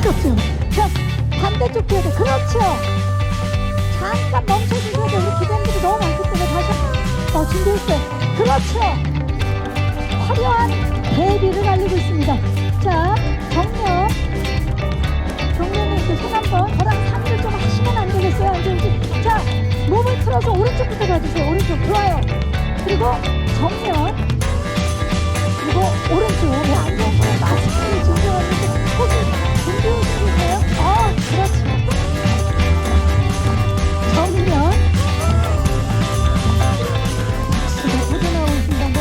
반대쪽. 자, 반대쪽 해야 돼. 그렇죠. 잠깐 멈춰주셔야 돼. 우리 기자님들이 너무 많기 때문에 다시 준비했어요. 그렇죠. 화려한 데뷔를 알리고 있습니다. 자, 정면에 이렇게 손 한번 저랑 상의를 좀 하시면 안 되겠어요? 안 되겠지? 자, 몸을 틀어서 오른쪽부터 가주세요. 오른쪽 좋아요. 그리고 정면, 그리고 오른쪽. 네, 안 좋은 거예요. 마스크를 준비하는데 혹시 준비해주세요. 그렇죠. 정면. 지금 터져나오고 있습니다. 네.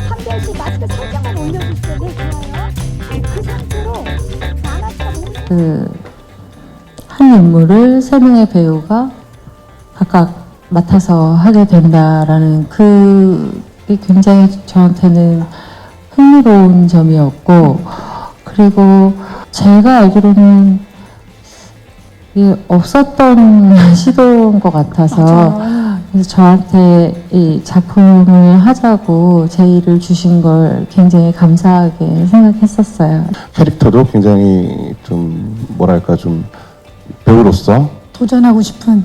한 개씩 마스크 살짝만 올려주세요. 네, 좋아요. 그 상태로 만화처럼 한 인물을 세 명의 배우가 각각 맡아서 하게 된다라는 그게 굉장히 저한테는 흥미로운 점이었고, 그리고 제가 알기로는 이게 없었던 시도인 것 같아서 그래서 저한테 이 작품을 하자고 제의를 주신 걸 굉장히 감사하게 생각했었어요. 캐릭터도 굉장히 좀 뭐랄까 좀 배우로서 도전하고 싶은.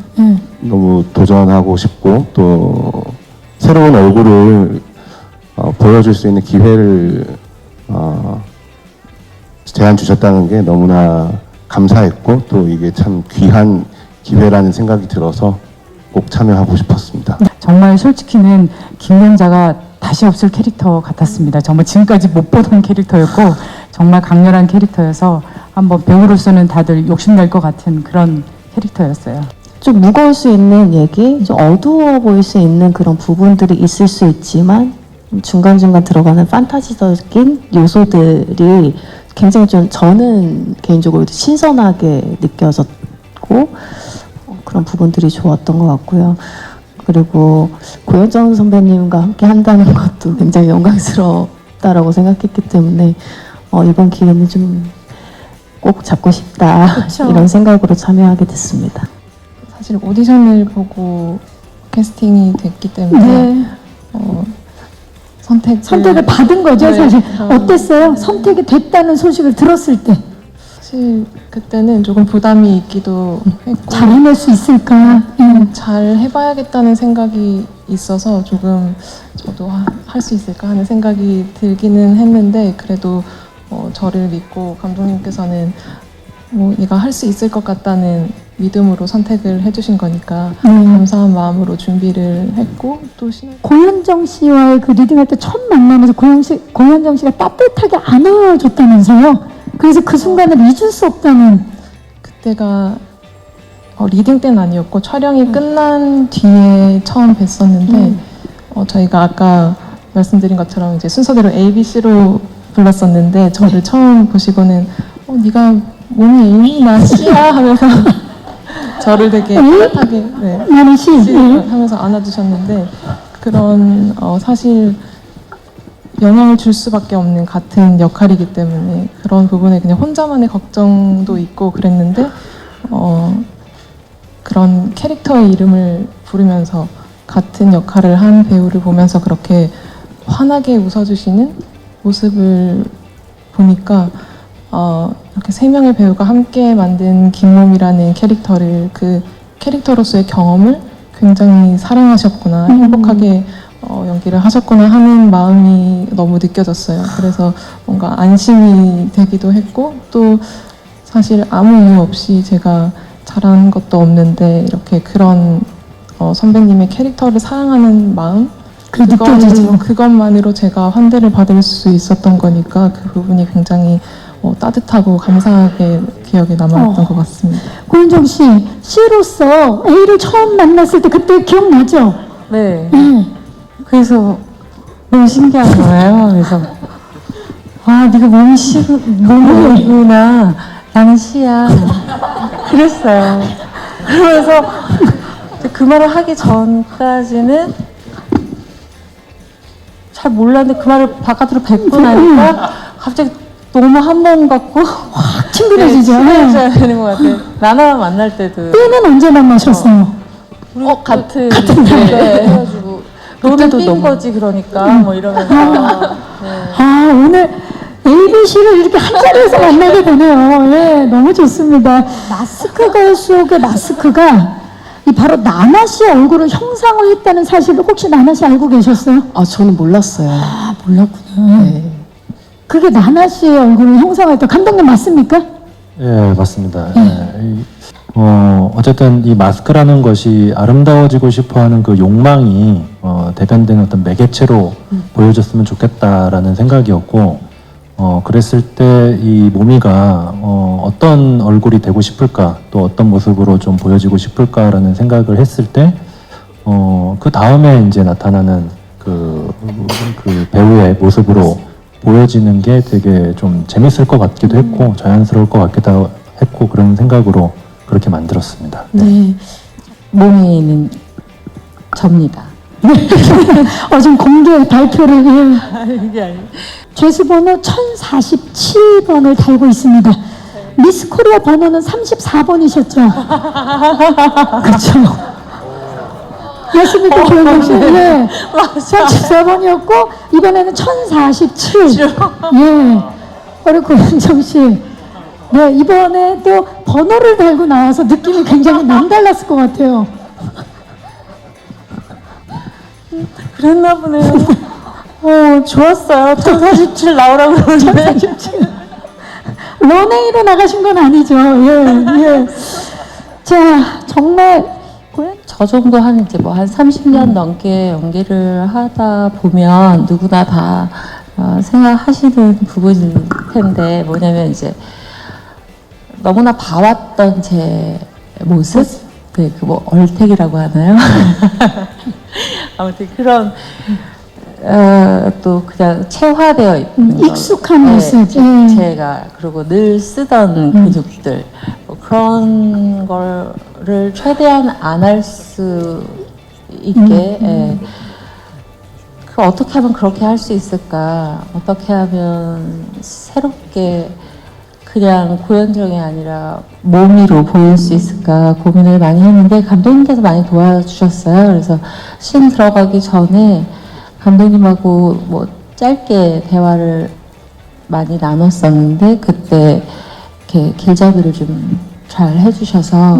너무 도전하고 싶고 또 새로운 얼굴을 보여줄 수 있는 기회를 제안 주셨다는 게 너무나 감사했고 또 이게 참 귀한 기회라는 생각이 들어서 꼭 참여하고 싶었습니다. 정말 솔직히는 김연자가 다시 없을 캐릭터 같았습니다. 정말 지금까지 못 보던 캐릭터였고 정말 강렬한 캐릭터여서 한번 배우로서는 다들 욕심낼 것 같은 그런 캐릭터였어요. 좀 무거울 수 있는 얘기, 좀 어두워 보일 수 있는 그런 부분들이 있을 수 있지만 중간중간 들어가는 판타지적인 요소들이 굉장히 좀 저는 개인적으로 신선하게 느껴졌고 그런 부분들이 좋았던 것 같고요. 그리고 고현정 선배님과 함께 한다는 것도 굉장히 영광스럽다라고 생각했기 때문에 이번 기회는 좀 꼭 잡고 싶다. 그쵸. 이런 생각으로 참여하게 됐습니다. 사실 오디션을 보고 캐스팅이 됐기 때문에 선택을 받은 거죠, 네. 사실. 어땠어요? 선택이 됐다는 소식을 들었을 때. 사실 그때는 조금 부담이 있기도 했고 잘 해낼 수 있을까? 잘 해봐야겠다는 생각이 있어서 조금 저도 할 수 있을까 하는 생각이 들기는 했는데 그래도 저를 믿고 감독님께서는 얘가 할 수 있을 것 같다는 믿음으로 선택을 해주신 거니까 감사한 마음으로 준비를 했고 또 고현정 씨와의 그 리딩할 때 처음 만나면서 고현정 씨가 따뜻하게 안아줬다면서요? 그래서 그 순간을 잊을 수 없다는. 그때가 리딩 때는 아니었고 촬영이 끝난 뒤에 처음 뵀었는데 저희가 아까 말씀드린 것처럼 이제 순서대로 ABC로 불렀었는데 저를 처음 보시고는 네가 몸이 A나 C야 하면서 저를 되게 따뜻하게 나는 씨 하면서 안아주셨는데 그런 사실 영향을 줄 수밖에 없는 같은 역할이기 때문에 그런 부분에 그냥 혼자만의 걱정도 있고 그랬는데 그런 캐릭터의 이름을 부르면서 같은 역할을 한 배우를 보면서 그렇게 환하게 웃어주시는 모습을 보니까 이렇게 세 명의 배우가 함께 만든 김몸이라는 캐릭터를 그 캐릭터로서의 경험을 굉장히 사랑하셨구나 행복하게 연기를 하셨구나 하는 마음이 너무 느껴졌어요. 그래서 뭔가 안심이 되기도 했고 또 사실 아무 이유 없이 제가 잘한 것도 없는데 이렇게 그런 선배님의 캐릭터를 사랑하는 마음 그것만으로 제가 환대를 받을 수 있었던 거니까 그 부분이 굉장히 따뜻하고 감사하게 기억에 남았던 것 같습니다. 고현정 씨, C로서 A를 처음 만났을 때 그때 기억나죠? 네. 그래서 너무 신기한 거예요. 그래서 네가 몸이 A구나. 나는 C야. 그랬어요. 그러면서 그 말을 하기 전까지는 잘 몰랐는데 그 말을 바깥으로 뱉고 나니까 갑자기 너무 한 몸 같고 확 친근해지죠. 친해져야 되는 것 같아요. 나나 만날 때도 때는 언제 만나셨어요? 같은 네. 해가지고 너는 삔 거지 그러니까 뭐 이러면서 오늘 ABC를 이렇게 한 자리에서 만나게 되네요. 예, 너무 좋습니다. 마스크가 속의 마스크가 이 바로 나나 씨의 얼굴을 형상을 했다는 사실을 혹시 나나 씨 알고 계셨어요? 아, 저는 몰랐어요. 아, 몰랐구나. 네. 그게 나나 씨의 얼굴을 형상화했다. 감독님 맞습니까? 예, 맞습니다. 예, 어쨌든 이 마스크라는 것이 아름다워지고 싶어하는 그 욕망이 대변된 어떤 매개체로 보여줬으면 좋겠다라는 생각이었고, 그랬을 때 이 모미가 어떤 얼굴이 되고 싶을까, 또 어떤 모습으로 좀 보여지고 싶을까라는 생각을 했을 때, 그 다음에 이제 나타나는 그 배우의 모습으로 보여지는 게 되게 좀 재밌을 것 같기도 했고 자연스러울 것 같기도 했고 그런 생각으로 그렇게 만들었습니다. 네. 모미는 접니다. 지금 공개 발표를 죄수 번호 1047번을 달고 있습니다. 미스 코리아 번호는 34번이셨죠? 그렇죠. 맞습니까, 조영경 씨? 예. 34번이었고 이번에는 1047. 예. 우리 고현정 씨. 네, 이번에 또 번호를 달고 나와서 느낌이 굉장히 남달랐을 것 같아요. 그랬나 보네요. 좋았어요. 1047 나오라고 그러는데. 런웨이로 나가신 건 아니죠. 예, 예. 자, 정말 저 정도 한 이제 뭐 한 30년 넘게 연기를 하다 보면 누구나 다 생각하시는 부분일 텐데 뭐냐면 이제 너무나 봐왔던 제 모습, 그 뭐 얼택이라고 하나요? 아무튼 그런 또 그냥 체화되어 있는 익숙한 모습. 제가 그리고 늘 쓰던 근육들 뭐 그런 거를 최대한 안 할 수 있게 그 어떻게 하면 그렇게 할 수 있을까? 어떻게 하면 새롭게 그냥 고현정이 아니라 몸이로 보일 수 있을까 고민을 많이 했는데 감독님께서 많이 도와주셨어요. 그래서 씬 들어가기 전에 감독님하고 뭐 짧게 대화를 많이 나눴었는데 그때 이렇게 길잡이를 좀 잘 해주셔서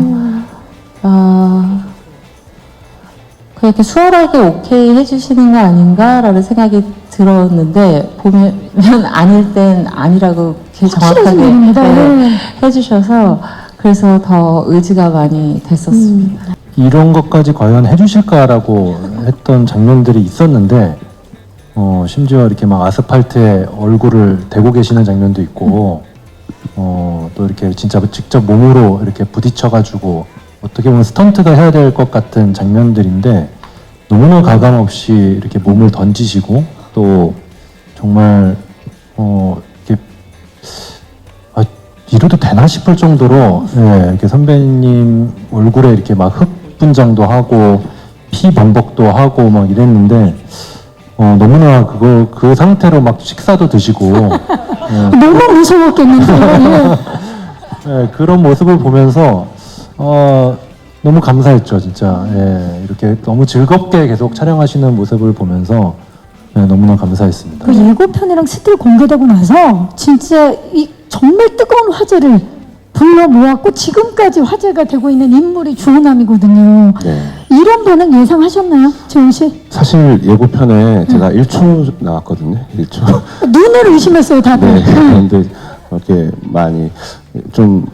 그렇게 수월하게 오케이 해주시는 거 아닌가라는 생각이 들었는데 보면 아닐 땐 아니라고 이렇게 정확하게 해주셔서 그래서 더 의지가 많이 됐었습니다. 이런 것까지 과연 해주실까라고 했던 장면들이 있었는데 심지어 이렇게 막 아스팔트에 얼굴을 대고 계시는 장면도 있고 또 이렇게 진짜 직접 몸으로 이렇게 부딪혀가지고 어떻게 보면 스턴트가 해야 될 것 같은 장면들인데 너무나 가감 없이 이렇게 몸을 던지시고 또 정말 이렇게 이래도 되나 싶을 정도로 이렇게 선배님 얼굴에 이렇게 막 흙 분장도 하고 피 범벅도 하고 막 이랬는데 너무나 그 상태로 막 식사도 드시고 너무 무서웠겠는데요. 그런 모습을 보면서 너무 감사했죠, 진짜. 예, 이렇게 너무 즐겁게 계속 촬영하시는 모습을 보면서 너무나 감사했습니다. 그 예고편이랑 스틸 공개되고 나서 진짜 이 정말 뜨거운 화제를 불러 모았고 지금까지 화제가 되고 있는 인물이 주호남이거든요. 네. 이런 반응 예상하셨나요, 재훈 씨? 사실 예고편에 제가 1초 나왔거든요. 1초. 눈을 의심했어요, 다들. 네. 그런데 이렇게 많이 좀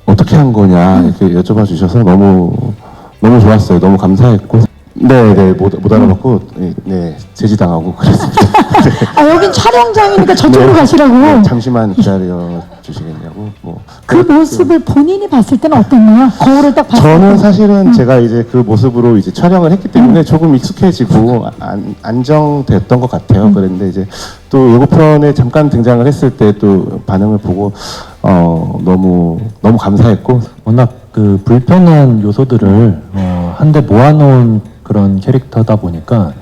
어떻게 한 거냐 이렇게 여쭤봐 주셔서 너무 좋았어요. 너무 감사했고. 네, 못 알아봤고, 네, 제지당하고 그랬습니다. 아, 여긴 촬영장이니까 저쪽으로 네. 가시라고. 네, 잠시만 기다려 주시겠냐고. 뭐. 그 모습을 본인이 봤을 때는 어땠나요? 거울을 딱 봤을 때. 저는 사실은 제가 이제 그 모습으로 이제 촬영을 했기 때문에 조금 익숙해지고 안정됐던 것 같아요. 그런데 이제 또 예고편에 잠깐 등장을 했을 때 또 반응을 보고 너무 감사했고 워낙 그 불편한 요소들을 한데 모아놓은 그런 캐릭터다 보니까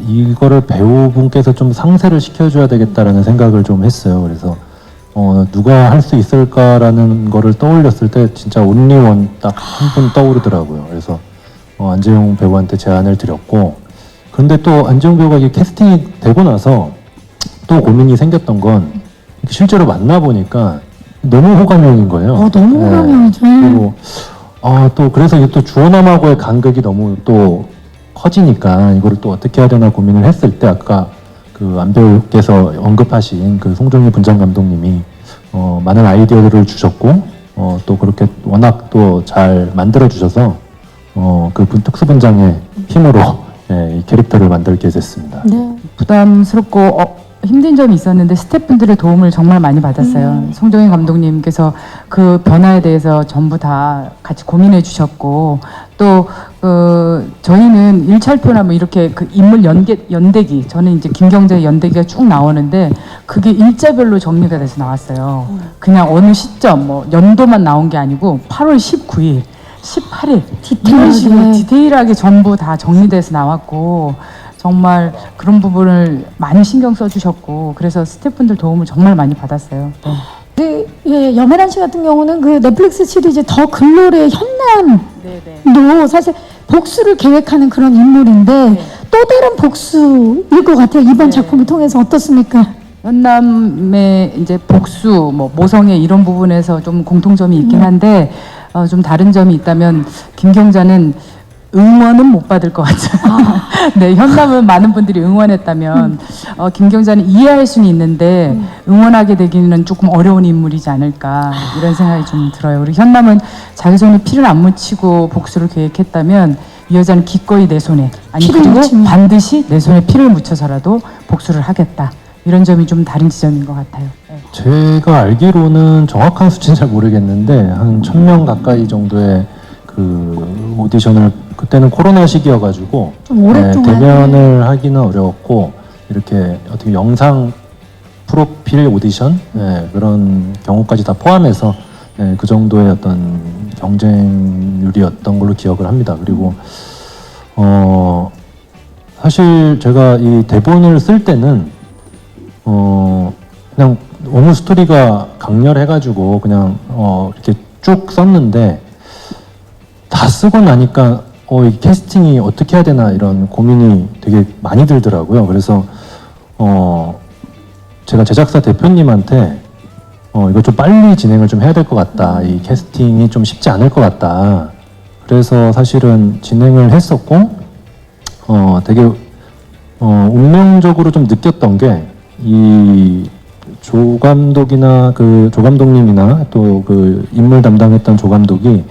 이거를 배우분께서 좀 상세를 시켜줘야 되겠다라는 생각을 좀 했어요. 그래서 누가 할 수 있을까라는 거를 떠올렸을 때 진짜 온리원 딱 한 분 떠오르더라고요. 그래서 안재용 배우한테 제안을 드렸고 그런데 또 안재용 배우가 이게 캐스팅이 되고 나서 또 고민이 생겼던 건 실제로 만나보니까 너무 호감형인 거예요. 너무 네. 호감형이죠. 그리고 또 그래서 이게 또 주원암하고의 간극이 너무 또 커지니까 이거를 또 어떻게 해야 되나 고민을 했을 때 아까 그 안 배우께서 언급하신 그 송정희 분장 감독님이 많은 아이디어들을 주셨고 또 그렇게 워낙 또 잘 만들어 주셔서 그 특수 분장의 힘으로 예, 이 캐릭터를 만들게 됐습니다. 네. 부담스럽고 힘든 점이 있었는데 스태프분들의 도움을 정말 많이 받았어요. 송정희 감독님께서 그 변화에 대해서 전부 다 같이 고민해 주셨고 또 저희는 일철표나 뭐 이렇게 그 인물 연대기 저는 이제 김경자의 연대기가 쭉 나오는데 그게 일자별로 정리가 돼서 나왔어요. 그냥 어느 시점 뭐 연도만 나온 게 아니고 8월 19일 18일 이런 식으로 디테일하게 전부 다 정리돼서 나왔고 정말 그런 부분을 많이 신경 써주셨고 그래서 스태프분들 도움을 정말 많이 받았어요. 네. 예, 염혜란 씨 같은 경우는 그 넷플릭스 시리즈 더 글로리의 현남도 사실 복수를 계획하는 그런 인물인데 또 다른 복수일 것 같아요. 이번 작품을 통해서 어떻습니까? 현남의 이제 복수, 뭐 모성애 이런 부분에서 좀 공통점이 있긴 한데 좀 다른 점이 있다면 김경자는 응원은 못 받을 것 같아요. 네, 현남은 많은 분들이 응원했다면 김경자는 이해할 수는 있는데 응원하게 되기는 조금 어려운 인물이지 않을까 이런 생각이 좀 들어요. 우리 현남은 자기 손에 피를 안 묻히고 복수를 계획했다면 이 여자는 기꺼이 내 손에 그리고 반드시 내 손에 피를 묻혀서라도 복수를 하겠다. 이런 점이 좀 다른 지점인 것 같아요. 네. 제가 알기로는 정확한 수치는 잘 모르겠는데 한 1000명 가까이 정도의 그 오디션을 그때는 코로나 시기여가지고 좀 오랫동안 대면을 하기는 어려웠고 이렇게 어떻게 영상 프로필 오디션 그런 경우까지 다 포함해서 그 정도의 어떤 경쟁률이었던 걸로 기억을 합니다. 그리고 사실 제가 이 대본을 쓸 때는 그냥 너무 스토리가 강렬해가지고 그냥 이렇게 쭉 썼는데 다 쓰고 나니까 이 캐스팅이 어떻게 해야 되나 이런 고민이 되게 많이 들더라고요. 그래서 제가 제작사 대표님한테 이거 좀 빨리 진행을 좀 해야 될 것 같다. 이 캐스팅이 좀 쉽지 않을 것 같다. 그래서 사실은 진행을 했었고 되게 운명적으로 좀 느꼈던 게 이 조 감독이나 그 조 감독님이나 또 그 인물 담당했던 조 감독이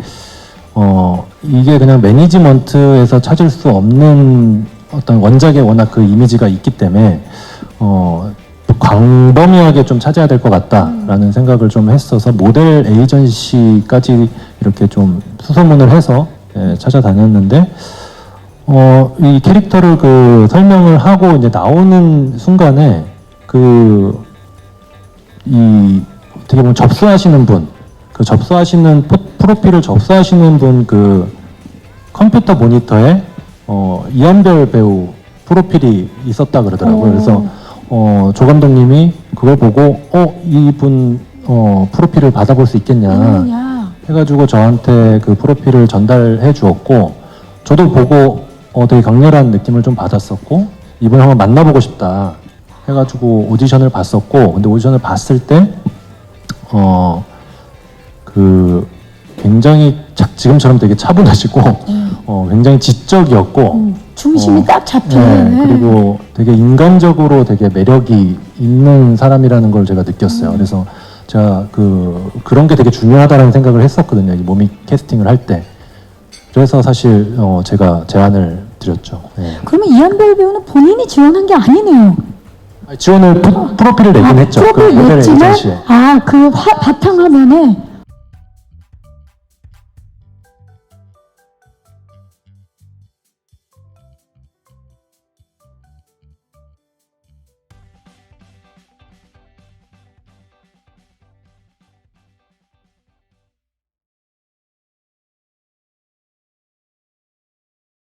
이게 그냥 매니지먼트에서 찾을 수 없는 어떤 원작의 워낙 그 이미지가 있기 때문에 광범위하게 좀 찾아야 될 것 같다라는 생각을 좀 했어서 모델 에이전시까지 이렇게 좀 수소문을 해서 찾아다녔는데 이 캐릭터를 그 설명을 하고 이제 나오는 순간에 어떻게 보면 접수하시는 분, 그 접수하시는 프로필을 접수하시는 분 그 컴퓨터 모니터에 이한별 배우 프로필이 있었다 그러더라고요. 그래서 조 감독님이 그걸 보고 이분 프로필을 받아볼 수 있겠냐 해가지고 저한테 그 프로필을 전달해 주었고 저도 보고 되게 강렬한 느낌을 좀 받았었고 이분을 한번 만나보고 싶다 해가지고 오디션을 봤었고 근데 오디션을 봤을 때 굉장히 지금처럼 되게 차분하시고 굉장히 지적이었고 중심이 딱 잡히는 그리고 되게 인간적으로 되게 매력이 있는 사람이라는 걸 제가 느꼈어요. 그래서 제가 그런 게 되게 중요하다는 생각을 했었거든요. 이 모미 캐스팅을 할 때. 그래서 사실 제가 제안을 드렸죠. 그러면 이한별 배우는 본인이 지원한 게 아니네요. 지원을 프로필을 내긴 했죠. 프로필 그 모델 냈지만 에이전시에. 그 바탕화면에